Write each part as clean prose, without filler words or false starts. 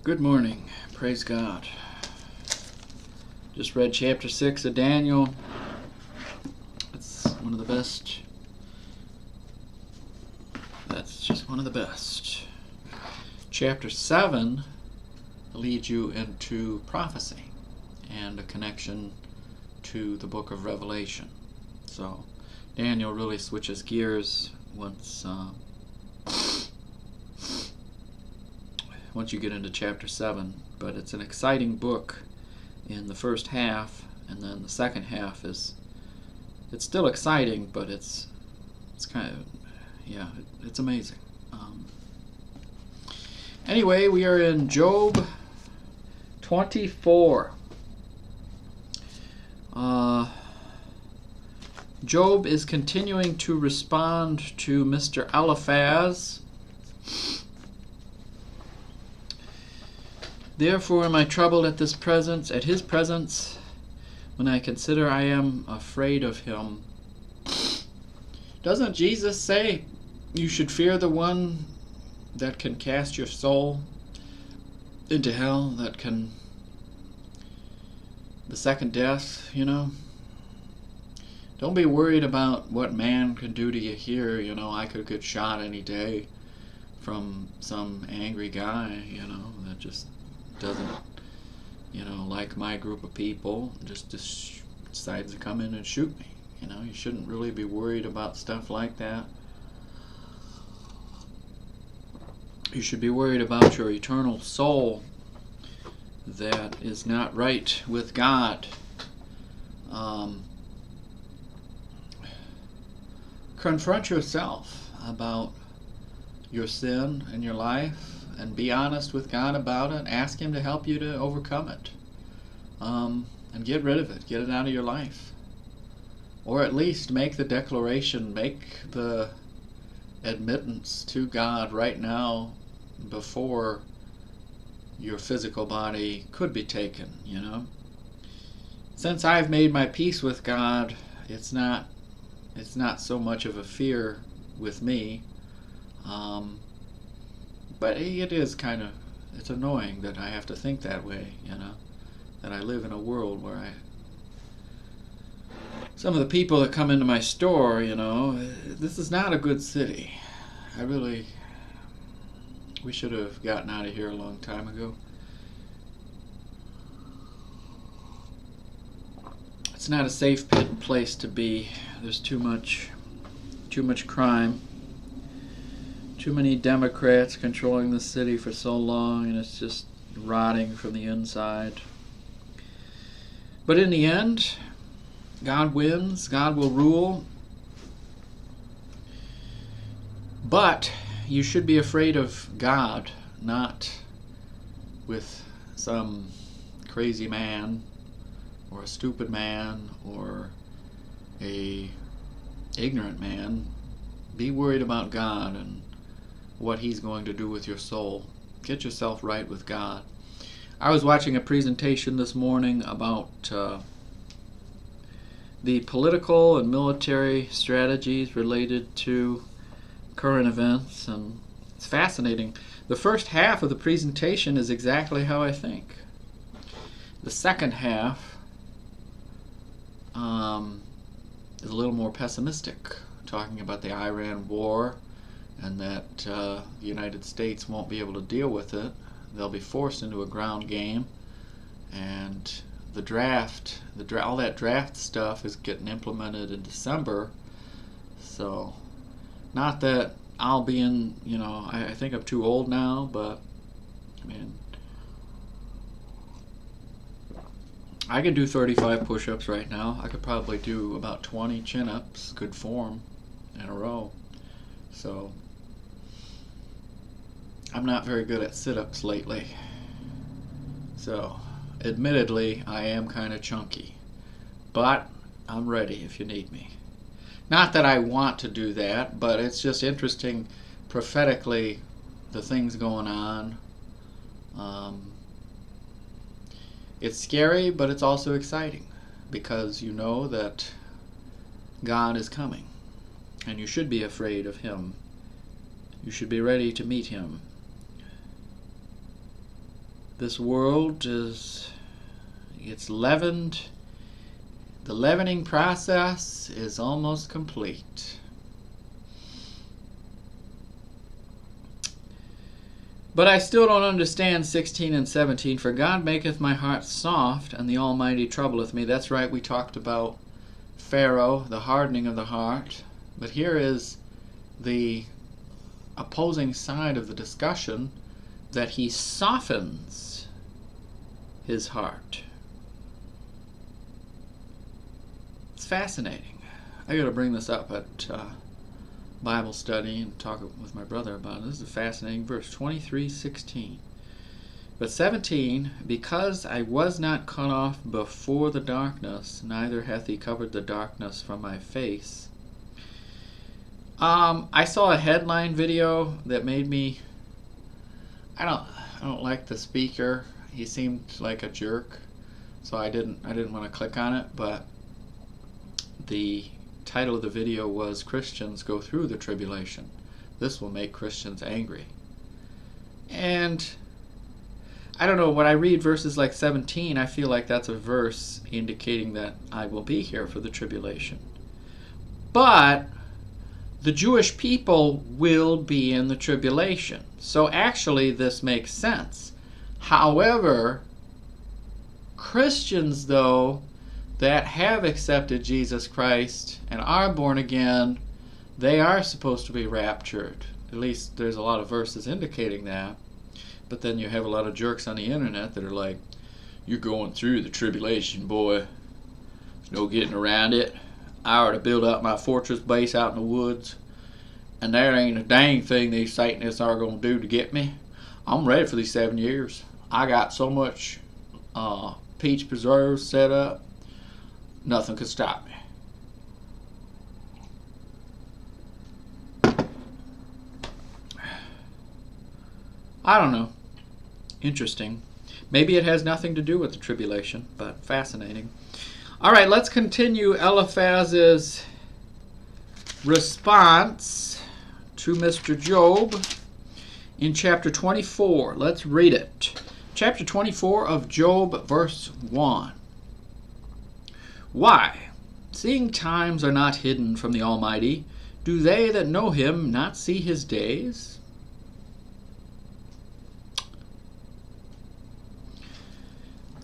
Good morning. Praise God. Just read chapter 6 of Daniel. It's one of the best. That's just one of the best. Chapter 7 leads you into prophecy and a connection to the book of Revelation. So Daniel really switches gears once you get into chapter 7, but it's an exciting book in the first half, and then the second half it's still exciting, but it's kind of, it's amazing. Anyway, we are in Job 24. Job is continuing to respond to Mr. Eliphaz. Therefore am I troubled at his presence, when I consider I am afraid of him. Doesn't Jesus say you should fear the one that can cast your soul into hell, the second death, Don't be worried about what man can do to you here. I could get shot any day from some angry guy, that just doesn't, like my group of people, just decides to come in and shoot me. You shouldn't really be worried about stuff like that. You should be worried about your eternal soul that is not right with God. Confront yourself about your sin in your life and be honest with God about it. Ask Him to help you to overcome it, and get rid of it. Get it out of your life. Or at least make the declaration, make the admittance to God right now before your physical body could be taken, Since I've made my peace with God, it's not so much of a fear with me. But it is it's annoying that I have to think that way, that I live in a world where some of the people that come into my store, this is not a good city. We should have gotten out of here a long time ago. It's not a safe place to be. There's too much crime. Too many Democrats controlling the city for so long, and it's just rotting from the inside. But in the end, God wins. God will rule. But you should be afraid of God, not with some crazy man or a stupid man or a ignorant man. Be worried about God and what He's going to do with your soul. Get yourself right with God. I was watching a presentation this morning about the political and military strategies related to current events, and it's fascinating. The first half of the presentation is exactly how I think. The second half is a little more pessimistic, talking about the Iran war and that the United States won't be able to deal with it. They'll be forced into a ground game, and the draft, all that draft stuff is getting implemented in December. So, not that I'll be in, I think I'm too old now, but I can do 35 push-ups right now. I could probably do about 20 chin-ups, good form, in a row. So, I'm not very good at sit-ups lately. So, admittedly, I am kind of chunky. But I'm ready if you need me. Not that I want to do that, but it's just interesting prophetically the things going on. It's scary, but it's also exciting because you know that God is coming, and you should be afraid of Him. You should be ready to meet Him. This world it's leavened. The leavening process is almost complete. But I still don't understand 16 and 17. For God maketh my heart soft, and the Almighty troubleth me. That's right, we talked about Pharaoh, the hardening of the heart. But here is the opposing side of the discussion, that he softens his heart. It's fascinating. I got to bring this up at Bible study and talk with my brother about it. This is a fascinating verse, 23:16. But 17, because I was not cut off before the darkness, neither hath he covered the darkness from my face. I saw a headline video that made me. I don't like the speaker. He seemed like a jerk, so I didn't want to click on it. But the title of the video was "Christians Go Through the Tribulation. This will make Christians angry." And I don't know, when I read verses like 17, I feel like that's a verse indicating that I will be here for the tribulation. But the Jewish people will be in the tribulation. So actually this makes sense. However, Christians, though, that have accepted Jesus Christ and are born again, they are supposed to be raptured. At least there's a lot of verses indicating that. But then you have a lot of jerks on the internet that are like, "You're going through the tribulation, boy. There's no getting around it. I already built up my fortress base out in the woods, and there ain't a dang thing these Satanists are going to do to get me. I'm ready for these 7 years. I got so much peach preserves set up, nothing could stop me." I don't know. Interesting. Maybe it has nothing to do with the tribulation, but fascinating. All right, let's continue Eliphaz's response to Mr. Job in chapter 24. Let's read it. Chapter 24 of Job, verse 1. Why, seeing times are not hidden from the Almighty, do they that know him not see his days?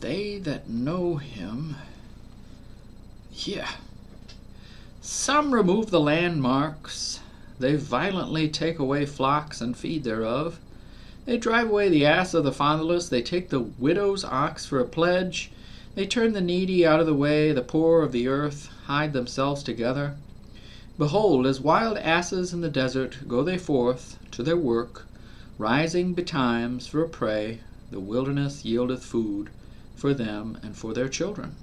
They that know him, Some remove the landmarks. They violently take away flocks and feed thereof. They drive away the ass of the fatherless. They take the widow's ox for a pledge. They turn the needy out of the way. The poor of the earth hide themselves together. Behold, as wild asses in the desert go they forth to their work, rising betimes for a prey. The wilderness yieldeth food for them and for their children.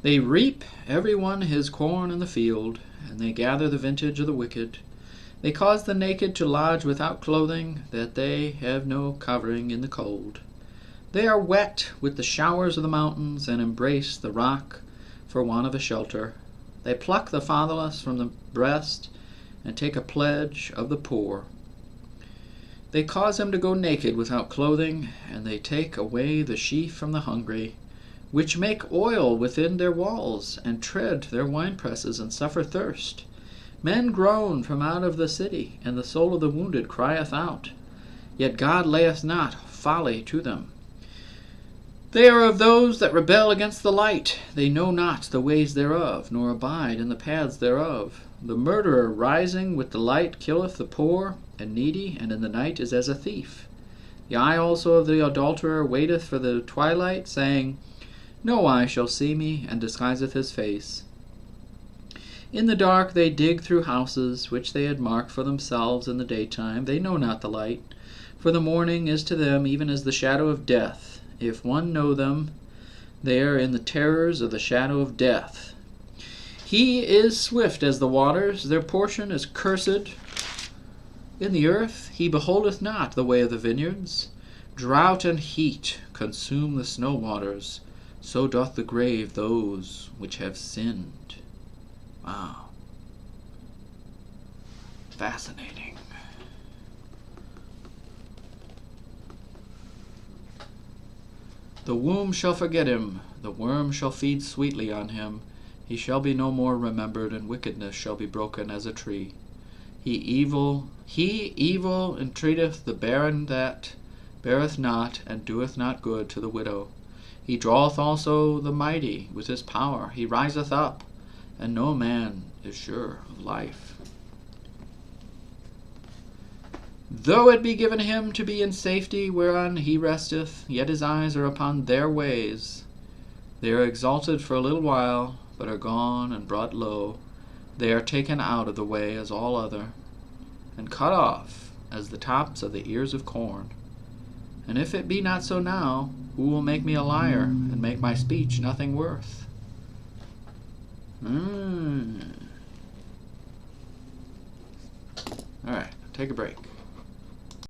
They reap every one his corn in the field, and they gather the vintage of the wicked. They cause the naked to lodge without clothing, that they have no covering in the cold. They are wet with the showers of the mountains, and embrace the rock for want of a shelter. They pluck the fatherless from the breast, and take a pledge of the poor. They cause them to go naked without clothing, and they take away the sheaf from the hungry, which make oil within their walls, and tread their winepresses, and suffer thirst. Men groan from out of the city, and the soul of the wounded crieth out. Yet God layeth not folly to them. They are of those that rebel against the light. They know not the ways thereof, nor abide in the paths thereof. The murderer rising with the light killeth the poor and needy, and in the night is as a thief. The eye also of the adulterer waiteth for the twilight, saying, No eye shall see me, and disguiseth his face. In the dark they dig through houses, which they had marked for themselves in the daytime. They know not the light, for the morning is to them even as the shadow of death. If one know them, they are in the terrors of the shadow of death. He is swift as the waters, their portion is cursed. In the earth he beholdeth not the way of the vineyards. Drought and heat consume the snow waters. So doth the grave those which have sinned. Wow. Fascinating. The womb shall forget him, the worm shall feed sweetly on him. He shall be no more remembered, and wickedness shall be broken as a tree. He evil entreateth the barren that beareth not, and doeth not good to the widow. He draweth also the mighty with his power. He riseth up, and no man is sure of life. Though it be given him to be in safety whereon he resteth, yet his eyes are upon their ways. They are exalted for a little while, but are gone and brought low. They are taken out of the way as all other, and cut off as the tops of the ears of corn. And if it be not so now, who will make me a liar, and make my speech nothing worth? All right, take a break.